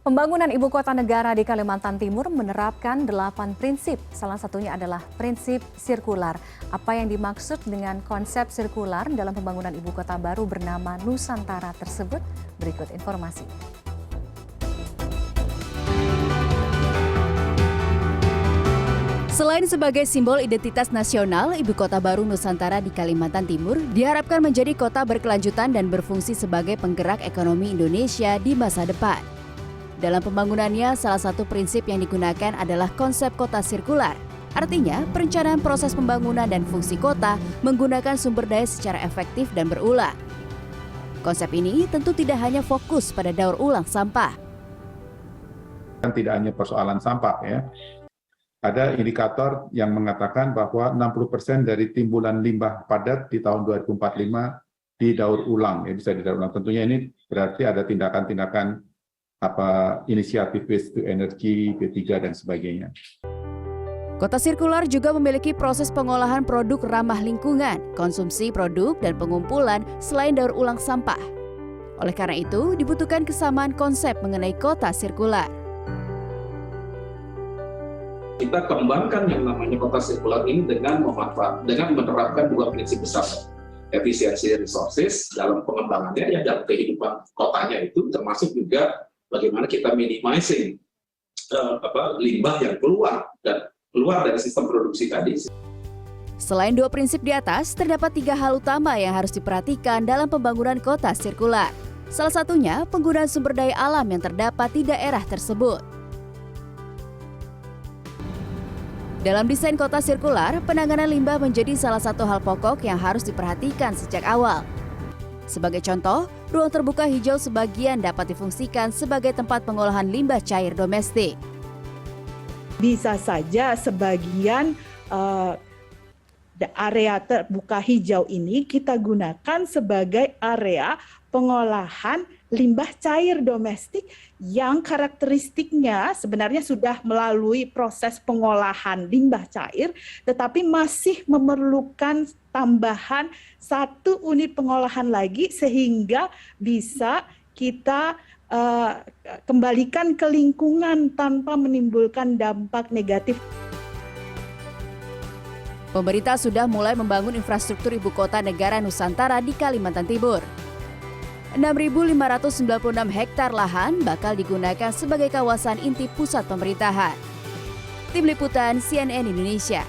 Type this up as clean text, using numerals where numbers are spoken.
Pembangunan ibu kota negara di Kalimantan Timur menerapkan 8 prinsip. Salah satunya adalah prinsip sirkular. Apa yang dimaksud dengan konsep sirkular dalam pembangunan ibu kota baru bernama Nusantara tersebut? Berikut informasi. Selain sebagai simbol identitas nasional, ibu kota baru Nusantara di Kalimantan Timur diharapkan menjadi kota berkelanjutan dan berfungsi sebagai penggerak ekonomi Indonesia di masa depan. Dalam pembangunannya, salah satu prinsip yang digunakan adalah konsep kota sirkular. Artinya, perencanaan proses pembangunan dan fungsi kota menggunakan sumber daya secara efektif dan berulang. Konsep ini tentu tidak hanya fokus pada daur ulang sampah. Tidak hanya persoalan sampah ya. Ada indikator yang mengatakan bahwa 60% dari timbulan limbah padat di tahun 2045 didaur ulang, ya bisa didaur ulang. Tentunya ini berarti ada tindakan-tindakan inisiatif waste to energy, B3 dan sebagainya. Kota sirkular juga memiliki proses pengolahan produk ramah lingkungan, konsumsi produk dan pengumpulan selain daur ulang sampah. Oleh karena itu, dibutuhkan kesamaan konsep mengenai kota sirkular. Kita kembangkan yang namanya kota sirkular ini dengan menerapkan dua prinsip besar. Efisiensi resources dalam pengembangannya ya dalam kehidupan kotanya itu, termasuk juga bagaimana kita minimizing limbah yang keluar dari sistem produksi tadi. Selain dua prinsip di atas, terdapat 3 hal utama yang harus diperhatikan dalam pembangunan kota sirkular. Salah satunya penggunaan sumber daya alam yang terdapat di daerah tersebut. Dalam desain kota sirkular, penanganan limbah menjadi salah satu hal pokok yang harus diperhatikan sejak awal. Sebagai contoh, ruang terbuka hijau sebagian dapat difungsikan sebagai tempat pengolahan limbah cair domestik. Bisa saja sebagian area terbuka hijau ini kita gunakan sebagai area pengolahan limbah cair domestik yang karakteristiknya sebenarnya sudah melalui proses pengolahan limbah cair, tetapi masih memerlukan tambahan 1 unit pengolahan lagi sehingga bisa kita kembalikan ke lingkungan tanpa menimbulkan dampak negatif. Pemerintah sudah mulai membangun infrastruktur ibu kota negara Nusantara di Kalimantan Timur. 6.596 hektar lahan bakal digunakan sebagai kawasan inti pusat pemerintahan. Tim Liputan CNN Indonesia.